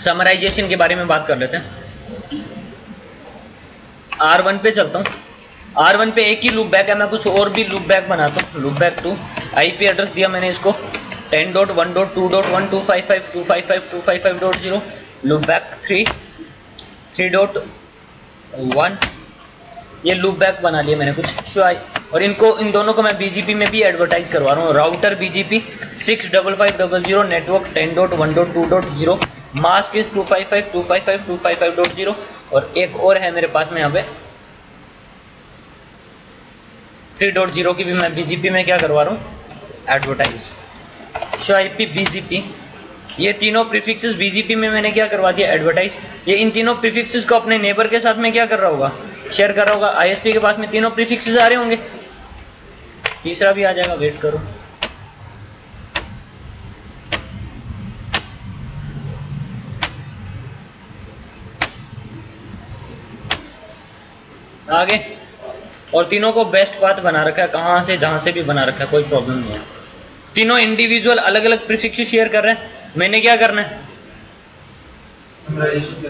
Summarization के बारे में बात कर लेते हैं। R1 पे चलता हूँ। R1 पे एक ही लूप बैक है, मैं कुछ और भी लूप बैक बनाता हूँ। लूप बैक 2 IP एड्रेस दिया मैंने इसको 10.1.2.1255255.255.0 लूप बैक 3.1 ये लूप बैक बना लिया मैंने कुछ और इन दोनों को मैं BGP में भी एडवर्टाइज करवा रहा हूँ। Router BGP 65500 network 10.1.2.0 mask is 255.255.255.0 और एक और है मेरे पास में यहाँ पे 3.0 की भी मैं BGP में क्या करवा रहा हूँ एडवर्टाइज। शो IP BGP ये तीनों प्रीफिक्सेस BGP में मैंने क्या करवा दिया एडवर्टाइज। ये इन तीनों प्रीफिक्सेस को अपने नेबर के साथ में क्या कर रहा होगा शेयर कर रहा होगा। ISP के पास में तीनों प्रीफिक्सेस आ रहे होंगे, तीसरा भी आ जाएगा, वेट करो। आगे और तीनों को बेस्ट पाथ बना रखा है, कहां से जहां से भी बना रखा है, कोई प्रॉब्लम नहीं है। तीनों इंडिविजुअल अलग अलग प्रीफिक्स शेयर कर रहे हैं, मैंने क्या करना है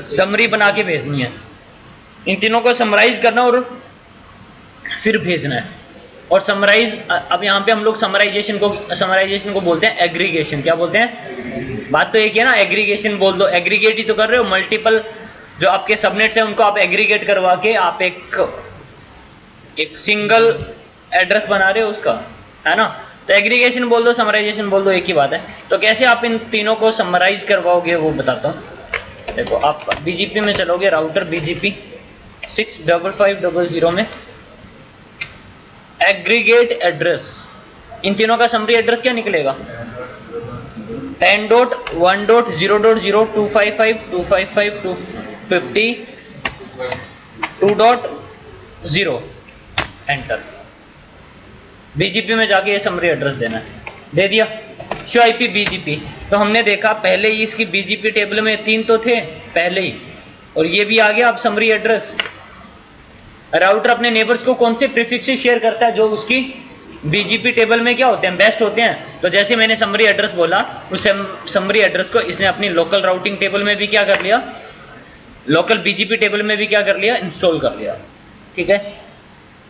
समरी बना के भेजनी है। इन तीनों को समराइज करना और फिर भेजना है। और समराइज अब यहाँ पे हम लोग समराइजेशन को बोलते हैं एग्रीगेशन। क्या बोलते हैं? बात तो एक है ना, एग्रीगेशन बोल दो, एग्रीगेट ही तो कर रहे हो। मल्टीपल जो आपके सबनेट्स हैं उनको आप एग्रीगेट करवा के आप एक सिंगल एड्रेस बना रहे हो उसका, है ना। तो एग्रीगेशन बोल दो, समराइजेशन बोल दो, एक ही बात है। तो कैसे आप इन तीनों को समराइज करवाओगे वो बताता हूँ। देखो आप BGP में चलोगे, राउटर BGP 65500 में एग्रीगेट एड्रेस, इन तीनों का समरी एड्रेस क्या निकलेगा 10.1.0.255.250.250.2.0 एंटर। BGP में जाके ये समरी एड्रेस देना है, दे दिया। शो IP BGP तो हमने देखा पहले ही इसकी BGP टेबल में 3 तो थे पहले ही, और ये भी आ गया अब समरी एड्रेस। राउटर अपने नेबर्स को कौन से प्रीफिक्स शेयर करता है जो उसकी BGP टेबल में क्या होते हैं बेस्ट होते हैं। तो जैसे मैंने समरी एड्रेस बोला, उस समरी एड्रेस को इसने अपनी लोकल राउटिंग टेबल में भी क्या कर लिया, लोकल BGP टेबल में भी क्या कर लिया, इंस्टॉल कर लिया। ठीक है।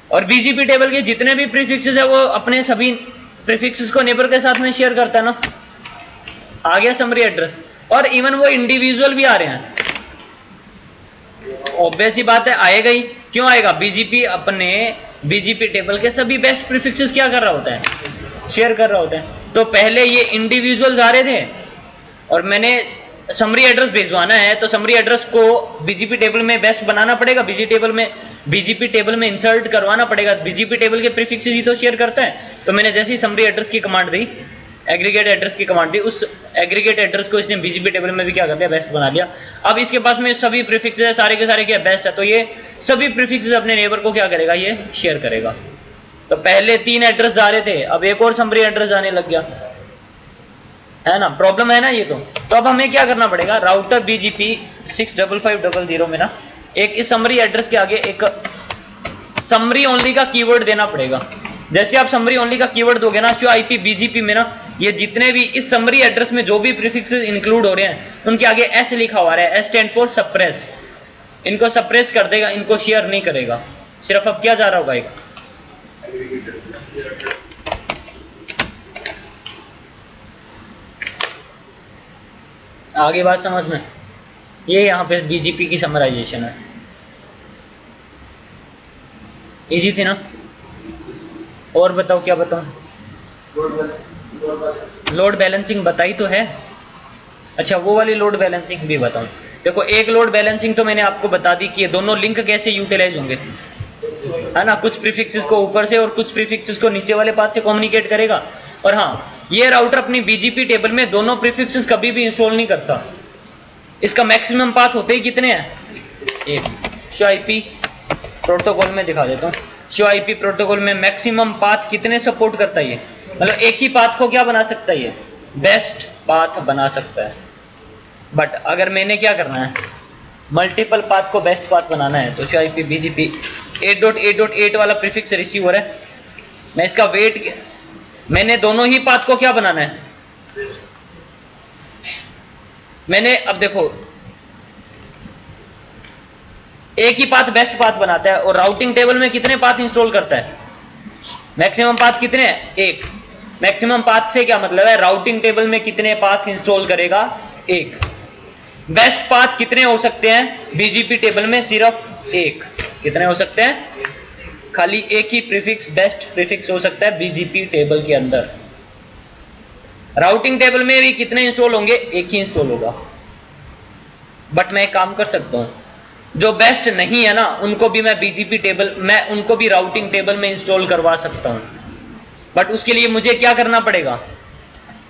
और BGP टेबल के जितने भी प्रीफिक्सेस है वो अपने सभी प्रीफिक्सेस को नेबर के साथ में शेयर करता है ना। आ गया समरी एड्रेस, और इवन वो इंडिविजुअल भी आ रहे हैं। ऑब्वियस ही बात है आएगा ही, क्यों आएगा, BGP अपने BGP टेबल के सभी बेस्ट प्रीफिक्सेस क्या कर रहा होता है, शेयर कर रहा होता है। तो पहले ये इंडिविजुअल्स आ रहे थे और मैंने समरी एड्रेस भेजवाना है, तो समरी एड्रेस को BGP टेबल में बेस्ट बनाना पड़ेगा, BGP टेबल में इंसर्ट करवाना पड़ेगा। BGP टेबल के प्रीफिक्सेस ही तो शेयर करता है। तो मैंने जैसे ही समरी एड्रेस की कमांड दी, एग्रीगेट एड्रेस की कमांड दी, उस एग्रीगेट एड्रेस को इसने BGP टेबल में भी क्या कर दिया, बेस्ट बना दिया। अब इसके पास में सभी प्रीफिक्सेस है, सारे के सारे क्या बेस्ट है, तो ये सभी प्रीफिक्सेस अपने नेबर को क्या करेगा, ये शेयर करेगा। तो पहले 3 एड्रेस जा रहे थे, अब एक और समरी एड्रेस जाने लग गया, है ना। प्रॉब्लम है ना ये। तो अब हमें क्या करना पड़ेगा, राउटर BGP 65500 में ना एक इस समरी एड्रेस के आगे एक समरी ओनली का कीवर्ड देना पड़ेगा। जैसे आप समरी ओनली का कीवर्ड दोगे ना, शो IP BGP में ना, ये जितने भी इस समरी एड्रेस में जो भी प्रीफिक्सेस इंक्लूड हो रहे हैं उनके आगे S लिखा हुआ है, S स्टैंड फॉर सप्रेस। इनको सप्रेस कर देगा, इनको शेयर नहीं करेगा। सिर्फ अब क्या जा रहा होगा, एक आगे बात समझ में। ये यहाँ पे BGP की समराइजेशन है, इजी थी ना। और बताओ, क्या बताऊं, लोड बैलेंसिंग बताई तो है। अच्छा, वो वाली लोड बैलेंसिंग भी बताऊं। देखो, एक लोड बैलेंसिंग तो मैंने आपको बता दी कि ये दोनों लिंक कैसे यूटिलाइज होंगे, है ना। कुछ प्रीफिक्सेस को ऊपर से और कुछ प्रीफिक्सेस को नीचे वाले पाथ से कम्युनिकेट करेगा। और हाँ, ये राउटर अपनी BGP टेबल में दोनों प्रीफिक्सेस कभी भी इंस्टॉल नहीं करता। इसका मैक्सिमम पाथ होते ही कितने हैं, एक। शो IP प्रोटोकॉल में दिखा देता हूँ। शो IP प्रोटोकॉल में मैक्सिमम पाथ कितने सपोर्ट करता है ये, मतलब एक ही पाथ को क्या बना सकता है, ये बेस्ट पाथ बना सकता है। बट अगर मैंने क्या करना है, मल्टीपल पाथ को बेस्ट पाथ बनाना है, तो शो IP BGP 8.8.8 वाला प्रीफिक्स रिसीवर है। मैं इसका वेट, मैंने दोनों ही पाथ को क्या बनाना है, मैंने अब देखो एक ही पाथ बेस्ट पाथ बनाता है, और राउटिंग टेबल में कितने पाथ इंस्टॉल करता है? मैक्सिमम पाथ कितने हैं? एक। मैक्सिमम पाथ से क्या मतलब है? राउटिंग टेबल में कितने पाथ इंस्टॉल करेगा? एक। बेस्ट पाथ कितने हो सकते हैं बीजीपी टेबल में? सिर्फ एक। कितने हो सकते हैं? खाली एक ही प्रीफिक्स, बेस्ट प्रीफिक्स हो सकता है बीजीपी टेबल के अंदर। राउटिंग टेबल में भी कितने इंस्टॉल होंगे? एक ही इंस्टॉल होगा। बट मैं एक काम कर सकता हूं, जो बेस्ट नहीं है ना उनको भी मैं बीजीपी टेबल, मैं उनको भी राउटिंग टेबल में इंस्टॉल करवा सकता हूं। बट उसके लिए मुझे क्या करना पड़ेगा?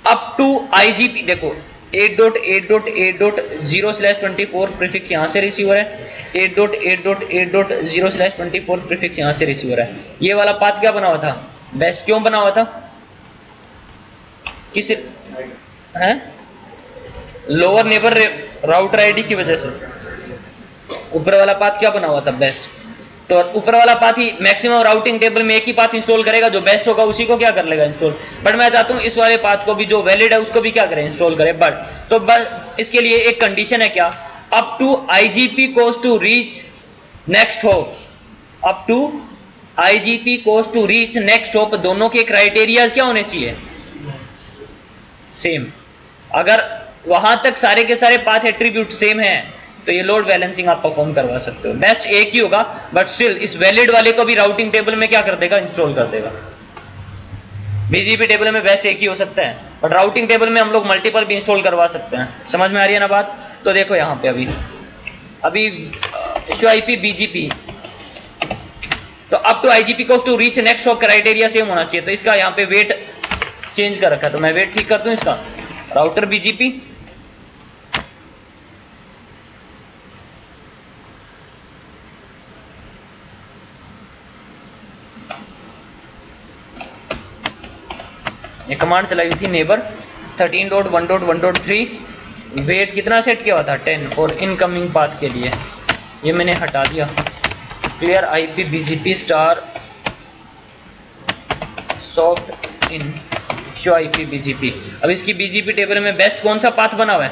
अप टू आईजीपी, देखो 8.8.8.0/24 प्रीफिक्स यहां से रिसीवर है, 8.8.8.0/24 प्रीफिक्स यहां से रिसीवर है। ये वाला पाथ क्या बना हुआ था? बेस्ट। क्यों बना हुआ था? किस है? लोअर नेबर राउटर आईडी की वजह से। ऊपर वाला पाथ क्या बना हुआ था? बेस्ट। तो ऊपर वाला पाथ ही मैक्सिमम राउटिंग टेबल में एक ही पाथ इंस्टॉल करेगा, जो बेस्ट होगा उसी को क्या कर लेगा? इंस्टॉल। बट मैं चाहता हूं इस वाले पाथ को भी जो वैलिड है उसको भी क्या करें? इंस्टॉल करें। बट तो बस इसके लिए एक कंडीशन है क्या? Up to IGP cost to reach next hop. Up to IGP cost to reach next hop, दोनों के क्राइटेरियाज क्या होने चाहिए? सेम। अगर वहां तक सारे के सारे पाथ एट्रीब्यूट सेम है तो ये लोड बैलेंसिंग आप परफॉर्म करवा सकते हो। बेस्ट एक ही होगा बट स्टिल इस वैलिड वाले को भी राउटिंग टेबल में क्या कर देगा? इंस्टॉल कर देगा। बीजीपी टेबल में बेस्ट एक ही हो सकता है, बट राउटिंग टेबल में हम लोग मल्टीपल भी इंस्टॉल करवा सकते हैं। समझ में आ रही है ना बात? तो देखो यहां पे अभी आईपी बीजीपी, तो अप टू आईजीपी को to reach next hop criteria same होना चाहिए। तो इसका यहाँ पे वेट चेंज कर रखा है, तो मैं वेट ठीक कर दूं इसका। राउटर बीजीपी ये कमांड चलाई हुई थी नेबर 13.1.1.3, वेट कितना सेट किया हुआ था? 10 और इनकमिंग पाथ के लिए ये मैंने हटा दिया। Clear IP BGP star soft in show IP BGP. अब इसकी बीजीपी टेबल में बेस्ट कौन सा पाथ बना हुआ है?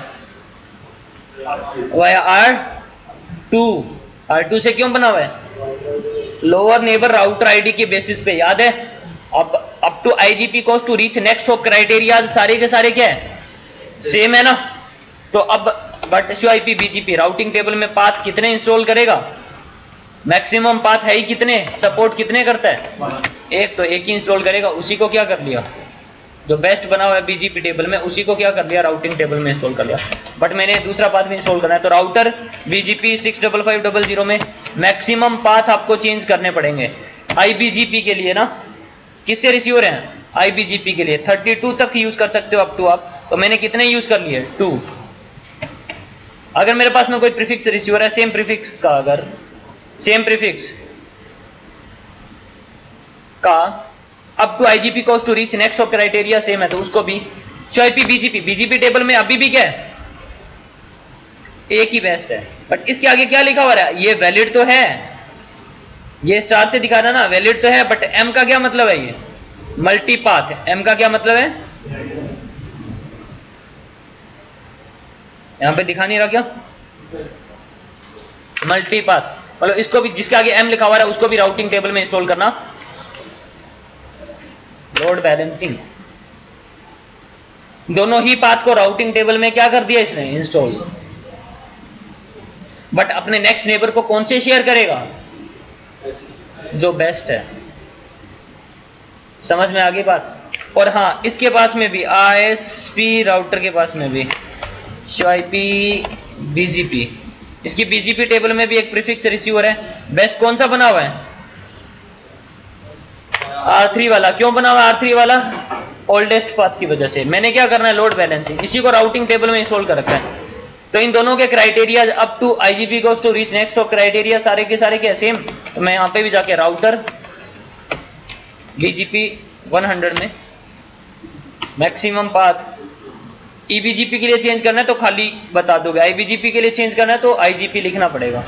वाया R2 से क्यों बना हुआ है? लोअर नेबर राउटर आईडी के बेसिस पे, याद है? अब up to IGP cost to reach next hop criteria सारे के सारे क्या है? सेम है ना? तो अब but show IP BGP routing table में पाथ कितने इंस्टॉल करेगा? मैक्सिमम पाथ है ही कितने? सपोर्ट कितने करता है? एक। तो एक ही इंस्टॉल करेगा, उसी को क्या कर लिया? जो बेस्ट बना हुआ है बीजीपी टेबल में उसी को क्या कर लिया? राउटिंग टेबल में इंस्टॉल कर लिया। बट मैंने दूसरा पाथ भी इंस्टॉल करना है, तो राउटर बीजीपी 65500 में मैक्सिमम पाथ आपको चेंज करने पड़ेंगे। आईबीजीपी के लिए ना, किससे रिसीवर हैं? आईबीजीपी के लिए 32 तक यूज कर सकते हो अप टू आप। तो मैंने कितने यूज कर लिए? 2। अगर मेरे पास में कोई प्रीफिक्स रिसीवर है सेम प्रीफिक्स का, अगर सेम प्रीफिक्स का up to IGP cost to reach next hop criteria same है, तो उसको भी आईपी बीजीपी टेबल में अभी भी क्या है? एक ही बेस्ट है। बट इसके आगे क्या लिखा हुआ है? ये वैलिड तो है, ये स्टार से दिखा रहा ना, वैलिड तो है, बट एम का क्या मतलब है? ये मल्टी पाथ है। एम का क्या मतलब है? यहां पे दिखा नहीं रहा क्या? मल्टी पाथ मतलब इसको भी, जिसके आगे एम लिखा हुआ है उसको भी राउटिंग टेबल में इंस्टॉल करना। लोड बैलेंसिंग, दोनों ही पाथ को राउटिंग टेबल में क्या कर दिया इसने? इंस्टॉल। बट अपने नेक्स्ट नेबर को कौन से शेयर करेगा? जो बेस्ट है। समझ में आ गई बात? और हाँ, इसके पास में भी आईएसपी राउटर के पास में भी आईपी बीजीपी, इसकी बीजीपी टेबल में भी एक प्रीफिक्स रिसीवर है। बेस्ट कौन सा बना हुआ है? R3 वाला। क्यों बना हुआ R3 वाला? ओल्डेस्ट पाथ की वजह से। मैंने क्या करना है? लोड बैलेंसिंग, इसी को राउटिंग टेबल में इंस्टॉल कर रखा है। तो इन दोनों के criteria up to IGP cost to reach next hop criteria सारे के सारे क्या सेम। तो मैं यहां पे भी जाके राउटर बीजीपी 100 में मैक्सिमम पाथ, ईबीजीपी के लिए चेंज करना है तो खाली बता दोगे, आईबीजीपी के लिए चेंज करना है तो आईजीपी लिखना पड़ेगा।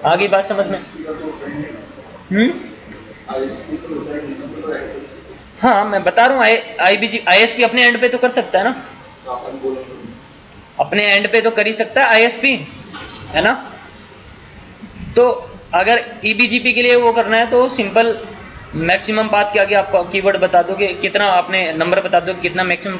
आगे बात समझ में? हाँ मैं बता रहा हूँ, आईएसपी अपने एंड पे तो कर सकता है ना, अपने एंड पे तो कर ही सकता है आईएसपी, है ना। तो अगर ईबीजीपी के लिए वो करना है तो सिंपल मैक्सिमम पाथ के आगे आपको कीवर्ड बता दो कि कितना, आपने नंबर बता दो कितना मैक्सिमम